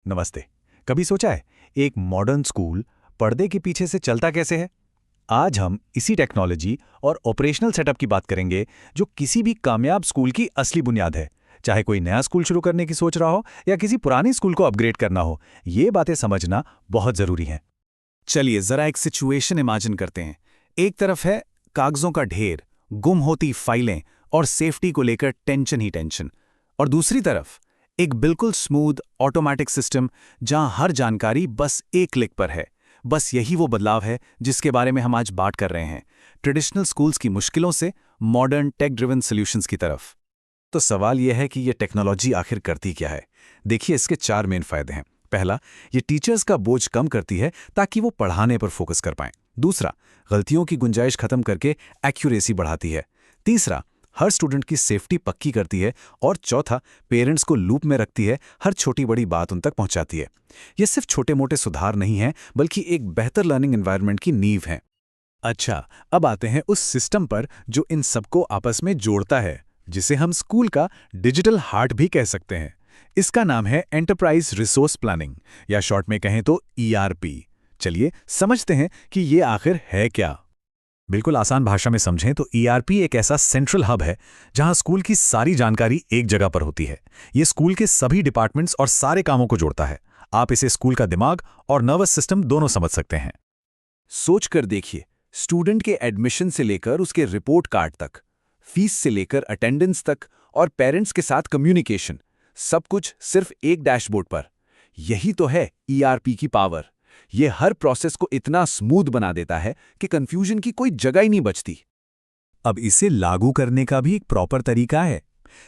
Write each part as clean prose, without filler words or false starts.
नमस्ते। कभी सोचा है एक मॉडर्न स्कूल पर्दे के पीछे से चलता कैसे है? आज हम इसी टेक्नोलॉजी और ऑपरेशनल सेटअप की बात करेंगे जो किसी भी कामयाब स्कूल की असली बुनियाद है। चाहे कोई नया स्कूल शुरू करने की सोच रहा हो या किसी पुरानी स्कूल को अपग्रेड करना हो, ये बातें समझना बहुत जरूरी है। चलिए जरा एक सिचुएशन इमेजिन करते हैं। एक तरफ है कागजों का ढेर, गुम होती फाइलें और सेफ्टी को लेकर टेंशन ही टेंशन। और दूसरी तरफ एक बिल्कुल स्मूथ ऑटोमेटिक सिस्टम जहां हर जानकारी बस एक क्लिक पर है। बस यही वो बदलाव है जिसके बारे में हम आज बात कर रहे हैं, ट्रेडिशनल स्कूल्स की मुश्किलों से मॉडर्न टेक ड्रिवन सॉल्यूशंस की तरफ। तो सवाल यह है कि ये टेक्नोलॉजी आखिर करती क्या है? देखिए, इसके 4 मेन फायदे हैं। पहला, ये टीचर्स का बोझ कम करती है ताकि वो पढ़ाने पर फोकस कर पाएं। दूसरा, गलतियों की गुंजाइश खत्म करके एक्यूरेसी बढ़ाती है। तीसरा, हर स्टूडेंट की सेफ्टी पक्की करती है। और चौथा, पेरेंट्स को लूप में रखती है, हर छोटी बड़ी बात उन तक पहुंचाती है। ये सिर्फ छोटे मोटे सुधार नहीं हैं, बल्कि एक बेहतर लर्निंग एनवायरनमेंट की नींव है। अच्छा, अब आते हैं उस सिस्टम पर जो इन सबको आपस में जोड़ता है, जिसे हम स्कूल का डिजिटल हार्ट भी कह सकते हैं। इसका नाम है एंटरप्राइज रिसोर्स प्लानिंग, या शॉर्ट में कहें तो ERP। चलिए समझते हैं कि ये आखिर है क्या। बिल्कुल आसान भाषा में समझें तो ERP एक ऐसा सेंट्रल हब है जहां स्कूल की सारी जानकारी एक जगह पर होती है। ये स्कूल के सभी डिपार्टमेंट्स और सारे कामों को जोड़ता है। आप इसे स्कूल का दिमाग और नर्वस सिस्टम दोनों समझ सकते हैं। सोच कर देखिए, स्टूडेंट के एडमिशन से लेकर उसके रिपोर्ट कार्ड तक, फीस से लेकर अटेंडेंस तक और पेरेंट्स के साथ कम्युनिकेशन, सब कुछ सिर्फ एक डैशबोर्ड पर। यही तो है ERP की पावर। ये हर प्रोसेस को इतना स्मूथ बना देता है कि कंफ्यूजन की कोई जगह ही नहीं बचती। अब इसे लागू करने का भी एक प्रॉपर तरीका है।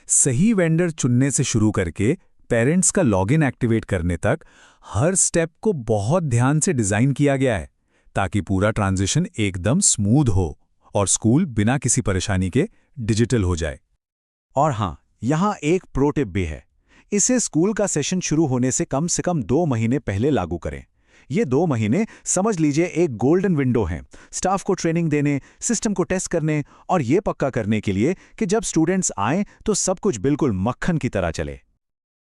सही वेंडर चुनने से शुरू करके पेरेंट्स का लॉगिन एक्टिवेट करने तक हर स्टेप को बहुत ध्यान से डिजाइन किया गया है ताकि पूरा ट्रांजिशन एकदम स्मूथ हो और स्कूल बिना किसी परेशानी के डिजिटल हो जाए। और हाँ, यहाँ एक प्रो टिप भी है। इसे स्कूल का सेशन शुरू होने से कम 2 महीने पहले लागू करें। ये 2 महीने समझ लीजिए एक गोल्डन विंडो हैं, स्टाफ को ट्रेनिंग देने, सिस्टम को टेस्ट करने और ये पक्का करने के लिए कि जब स्टूडेंट्स आएं तो सब कुछ बिल्कुल मक्खन की तरह चले।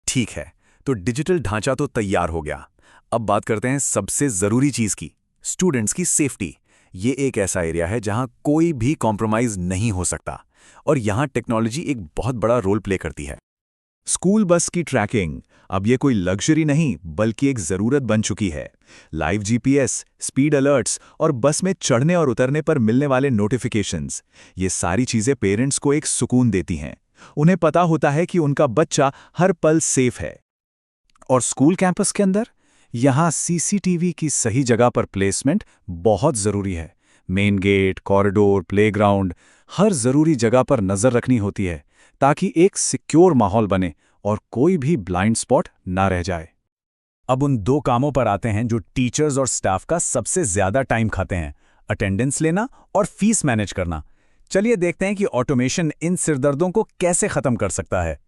ठीक है, तो डिजिटल ढांचा तो तैयार हो गया। अब बात करते हैं सबसे जरूरी चीज की, स्टूडेंट्स की सेफ्टी। ये एक ऐसा एरिया है जहां कोई भी कॉम्प्रोमाइज नहीं हो सकता, और यहां टेक्नोलॉजी एक बहुत बड़ा रोल प्ले करती है। स्कूल बस की ट्रैकिंग अब ये कोई लग्जरी नहीं बल्कि एक जरूरत बन चुकी है। लाइव GPS, स्पीड अलर्ट्स और बस में चढ़ने और उतरने पर मिलने वाले नोटिफिकेशंस, ये सारी चीजें पेरेंट्स को एक सुकून देती हैं। उन्हें पता होता है कि उनका बच्चा हर पल सेफ है। और स्कूल कैंपस के अंदर यहाँ CCTV की सही जगह पर प्लेसमेंट बहुत जरूरी है। मेन गेट, कॉरिडोर, प्लेग्राउंड, हर जरूरी जगह पर नजर रखनी होती है ताकि एक सिक्योर माहौल बने और कोई भी ब्लाइंड स्पॉट ना रह जाए। अब उन 2 कामों पर आते हैं जो टीचर्स और स्टाफ का सबसे ज्यादा टाइम खाते हैं, अटेंडेंस लेना और फीस मैनेज करना। चलिए देखते हैं कि ऑटोमेशन इन सिरदर्दों को कैसे खत्म कर सकता है।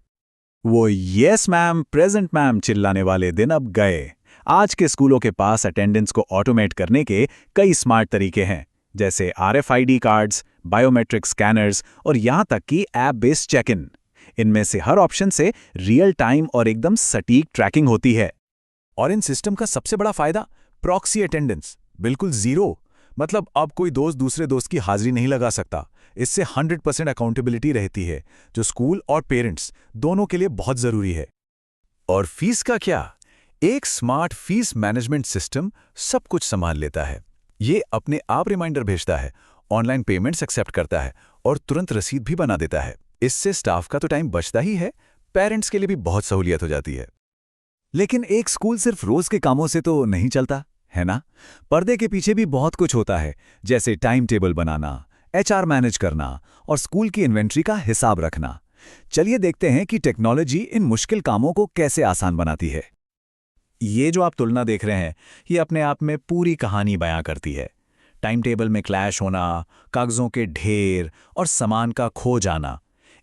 वो यस मैम, प्रेजेंट मैम चिल्लाने वाले दिन अब गए। आज के स्कूलों के पास अटेंडेंस को ऑटोमेट करने के कई स्मार्ट तरीके हैं, जैसे RFID कार्ड्स, बायोमेट्रिक स्कैनर्स और यहां तक कि ऐप बेस्ड चेक इन। इनमें से हर ऑप्शन से रियल टाइम और एकदम सटीक ट्रैकिंग होती है। और इन सिस्टम का सबसे बड़ा फायदा, प्रॉक्सी अटेंडेंस बिल्कुल जीरो। मतलब अब कोई दोस्त दूसरे दोस्त की हाजिरी नहीं लगा सकता। इससे 100% अकाउंटेबिलिटी रहती है, जो स्कूल और पेरेंट्स दोनों के लिए बहुत जरूरी है। और फीस का क्या? एक स्मार्ट फीस मैनेजमेंट सिस्टम सब कुछ संभाल लेता है। ये अपने आप रिमाइंडर भेजता है, ऑनलाइन पेमेंट्स एक्सेप्ट करता है और तुरंत रसीद भी बना देता है। इससे स्टाफ का तो टाइम बचता ही है, पेरेंट्स के लिए भी बहुत सहूलियत हो जाती है। लेकिन एक स्कूल सिर्फ रोज के कामों से तो नहीं चलता, है ना? पर्दे के पीछे भी बहुत कुछ होता है, जैसे टाइम टेबल बनाना, HR मैनेज करना और स्कूल की इन्वेंट्री का हिसाब रखना। चलिए देखते हैं कि टेक्नोलॉजी इन मुश्किल कामों को कैसे आसान बनाती है। ये जो आप तुलना देख रहे हैं, ये अपने आप में पूरी कहानी बयां करती है। टाइम टेबल में क्लैश होना, कागजों के ढेर और सामान का खो जाना,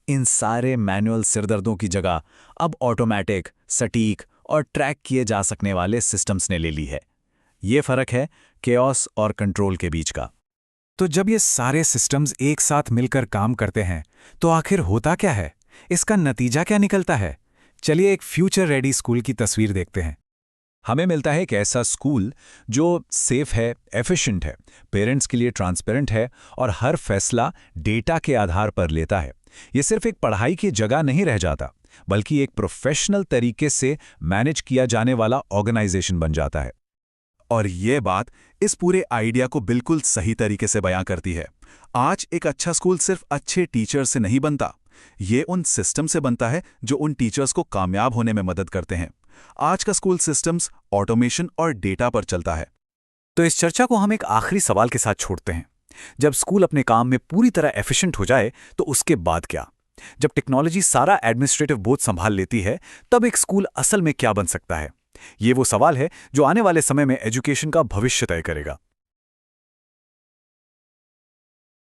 इन सारे मैनुअल सिरदर्दों की जगह अब ऑटोमेटिक, सटीक और ट्रैक किए जा सकने वाले सिस्टम्स ने ले ली है। ये फर्क है केओस और कंट्रोल के बीच का। तो जब ये सारे सिस्टम्स एक साथ मिलकर काम करते हैं, तो आखिर होता क्या है? इसका नतीजा क्या निकलता है? चलिए एक फ्यूचर रेडी स्कूल की तस्वीर देखते हैं। हमें मिलता है एक ऐसा स्कूल जो सेफ है, एफिशिएंट है, पेरेंट्स के लिए ट्रांसपेरेंट है और हर फैसला डेटा के आधार पर लेता है। ये सिर्फ एक पढ़ाई की जगह नहीं रह जाता, बल्कि एक प्रोफेशनल तरीके से मैनेज किया जाने वाला ऑर्गेनाइजेशन बन जाता है। और ये बात इस पूरे आइडिया को बिल्कुल सही तरीके से बयां करती है। आज एक अच्छा स्कूल सिर्फ अच्छे टीचर से नहीं बनता, ये उन सिस्टम से बनता है जो उन टीचर्स को कामयाब होने में मदद करते हैं। आज का स्कूल सिस्टम्स ऑटोमेशन और डेटा पर चलता है। तो इस चर्चा को हम एक आखिरी सवाल के साथ छोड़ते हैं। जब स्कूल अपने काम में पूरी तरह एफिशिएंट हो जाए तो उसके बाद क्या? जब टेक्नोलॉजी सारा एडमिनिस्ट्रेटिव बोझ संभाल लेती है, तब एक स्कूल असल में क्या बन सकता है? ये वो सवाल है जो आने वाले समय में एजुकेशन का भविष्य तय करेगा।